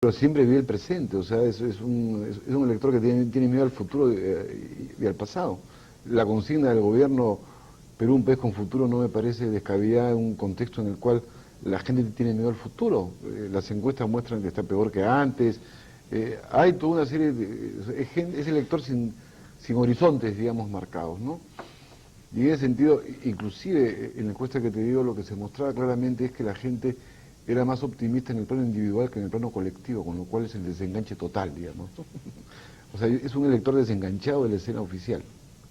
Pero siempre vive el presente, o sea, es un elector que tiene miedo al futuro y al pasado. La consigna del gobierno Perú, un país con futuro, no me parece descabellada en un contexto en el cual la gente tiene miedo al futuro. Las encuestas muestran que está peor que antes. Hay toda una serie de... Es elector sin horizontes, digamos, marcados, ¿no? Y en ese sentido, inclusive en la encuesta que te digo, lo que se mostraba claramente es que la gente era más optimista en el plano individual que en el plano colectivo, con lo cual es el desenganche total, digamos, ¿no? O sea, es un elector desenganchado de la escena oficial,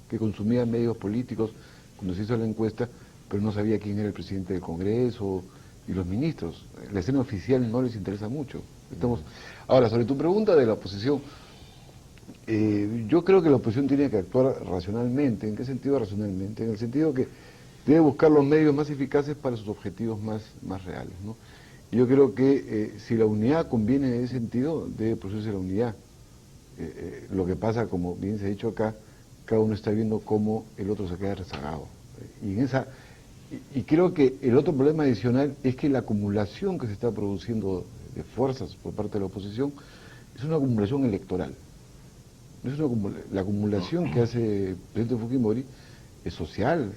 que consumía medios políticos cuando se hizo la encuesta, pero no sabía quién era el presidente del Congreso y los ministros. La escena oficial no les interesa mucho. Ahora, sobre tu pregunta de la oposición, yo creo que la oposición tiene que actuar racionalmente. ¿En qué sentido racionalmente? En el sentido que debe buscar los medios más eficaces para sus objetivos más reales, ¿no? Yo creo que si la unidad conviene en ese sentido, debe producirse la unidad. Lo que pasa, como bien se ha dicho acá, cada uno está viendo cómo el otro se queda rezagado. Y creo que el otro problema adicional es que la acumulación que se está produciendo de fuerzas por parte de la oposición es una acumulación electoral. La acumulación que hace el presidente Fujimori es social,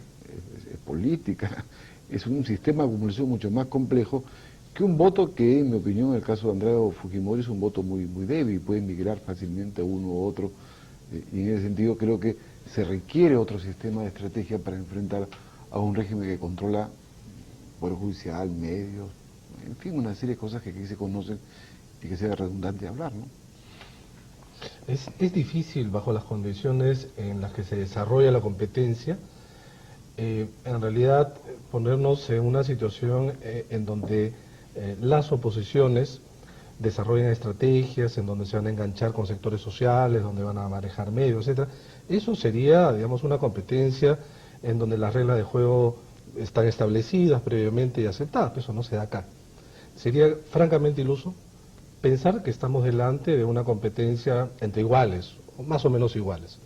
es política, es un sistema de acumulación mucho más complejo que un voto que, en mi opinión, en el caso de Andrea Fujimori, es un voto muy débil, puede migrar fácilmente a uno u otro, y en ese sentido creo que se requiere otro sistema de estrategia para enfrentar a un régimen que controla poder judicial, medios, en fin, una serie de cosas que aquí se conocen y que sea redundante hablar, ¿no? Es difícil, bajo las condiciones en las que se desarrolla la competencia, en realidad ponernos en una situación en donde las oposiciones desarrollan estrategias, en donde se van a enganchar con sectores sociales, donde van a manejar medios, etcétera. Eso sería, digamos, una competencia en donde las reglas de juego están establecidas previamente y aceptadas, pero eso no se da acá. Sería francamente iluso pensar que estamos delante de una competencia entre iguales, o más o menos iguales.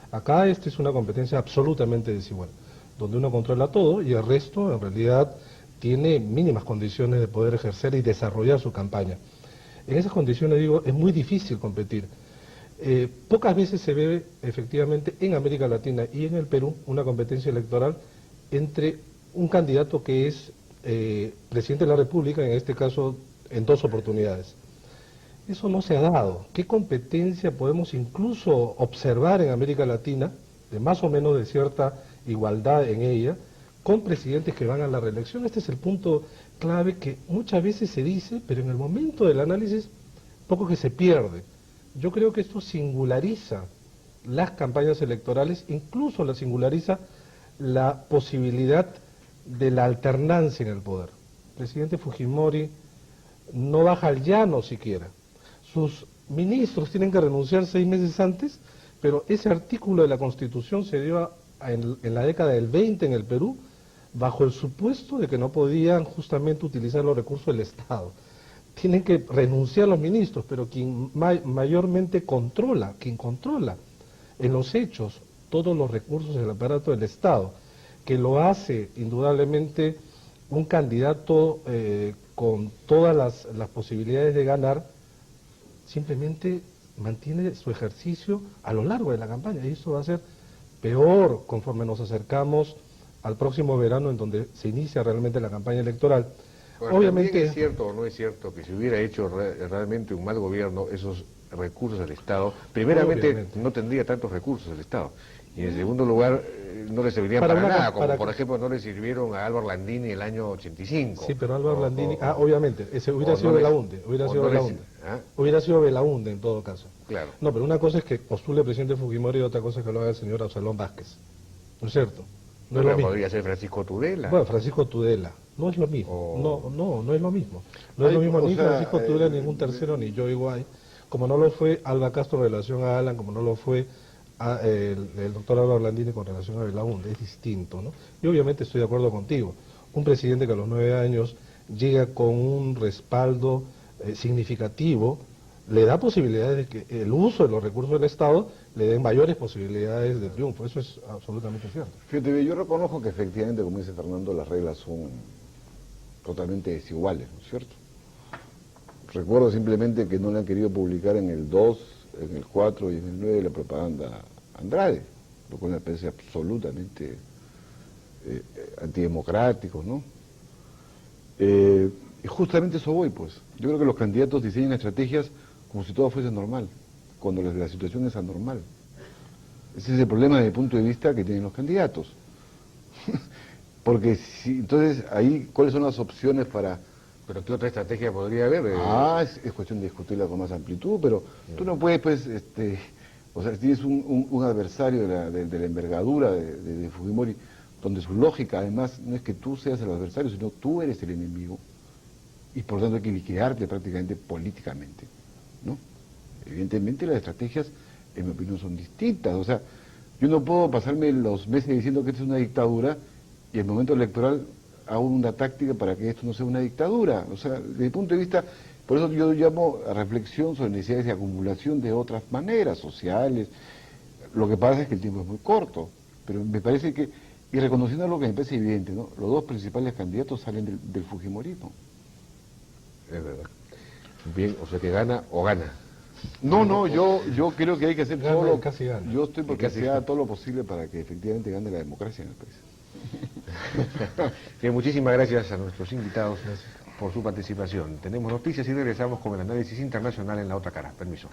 Acá esta es una competencia absolutamente desigual, donde uno controla todo y el resto en realidad tiene mínimas condiciones de poder ejercer y desarrollar su campaña. En esas condiciones, digo, es muy difícil competir. Pocas veces se ve efectivamente en América Latina y en el Perú una competencia electoral entre un candidato que es presidente de la República, en este caso en 2 oportunidades. Eso no se ha dado. ¿Qué competencia podemos incluso observar en América Latina, de más o menos de cierta igualdad en ella, con presidentes que van a la reelección? Este es el punto clave que muchas veces se dice, pero en el momento del análisis poco que se pierde. Yo creo que esto singulariza las campañas electorales, incluso la singulariza la posibilidad de la alternancia en el poder. El presidente Fujimori no baja al llano siquiera. Sus ministros tienen que renunciar 6 meses antes, pero ese artículo de la Constitución se dio en la década del 20 en el Perú, bajo el supuesto de que no podían justamente utilizar los recursos del Estado. Tienen que renunciar los ministros, pero quien mayormente controla, quien controla en los hechos todos los recursos del aparato del Estado, que lo hace indudablemente un candidato con todas las posibilidades de ganar, simplemente mantiene su ejercicio a lo largo de la campaña, y eso va a ser peor conforme nos acercamos al próximo verano, en donde se inicia realmente la campaña electoral. Bueno, Obviamente ¿es cierto o no es cierto que si hubiera hecho realmente un mal gobierno, esos recursos del Estado, primeramente Obviamente. no tendría tantos recursos del Estado, y en segundo lugar no le servirían Para para una nada, com- como para- por ejemplo no le sirvieron a Álvaro Landini el año 85. Sí, pero Álvaro Landini, obviamente, ese hubiera sido Belaúnde, ¿Ah? hubiera sido Belaúnde en todo caso. Claro. No, pero una cosa es que postule el presidente Fujimori y otra cosa es que lo haga el señor Absalón Vázquez, ¿no es cierto? No es lo mismo. Podría ser Francisco Tudela. Bueno, Francisco Tudela, no es lo mismo, no es lo mismo. No es lo mismo o ni sea, Francisco Tudela, ni ningún tercero, ni Joey Guay, como no lo fue Alba Castro en relación a Alan, como no lo fue el doctor Álvaro Landini con relación a Belaúnde, es distinto, ¿no? Y obviamente estoy de acuerdo contigo, un presidente que a los 9 años llega con un respaldo significativo, le da posibilidades de que el uso de los recursos del Estado le den mayores posibilidades de triunfo, eso es absolutamente cierto. Fíjate, yo reconozco que efectivamente, como dice Fernando, las reglas son totalmente desiguales, ¿no es cierto? recuerdo simplemente que no le han querido publicar en el 2, en el 4 y en el 9 la propaganda Andrade, lo cual me parece absolutamente antidemocrático, ¿no? Y justamente eso voy, pues. Yo creo que los candidatos diseñan estrategias como si todo fuese normal, cuando la situación es anormal. Ese es el problema desde el punto de vista que tienen los candidatos. Porque si, entonces ahí, ¿cuáles son las opciones para...? ¿Pero qué otra estrategia podría haber? Es cuestión de discutirla con más amplitud, pero tú no puedes, pues, o sea, si tienes un adversario de la envergadura de Fujimori, donde su lógica, además, no es que tú seas el adversario, sino tú eres el enemigo, y por lo tanto hay que liquidarte prácticamente políticamente, ¿no? Evidentemente las estrategias, en mi opinión, son distintas. O sea, yo no puedo pasarme los meses diciendo que esto es una dictadura y en el momento electoral hago una táctica para que esto no sea una dictadura. O sea, desde el punto de vista, por eso yo llamo a reflexión sobre necesidades de acumulación de otras maneras sociales. Lo que pasa es que el tiempo es muy corto, pero me parece que, y reconociendo algo que me parece evidente, ¿no? Los dos principales candidatos salen del Fujimorismo. Es verdad. Bien, o sea que gana o gana. No, yo creo que hay que hacer Gana, todo lo, casi gana. yo estoy porque Casi se haga gana. todo lo posible para que efectivamente gane la democracia en el país. Bien, muchísimas gracias a nuestros invitados por su participación. Tenemos noticias y regresamos con el análisis internacional en la otra cara. Permiso.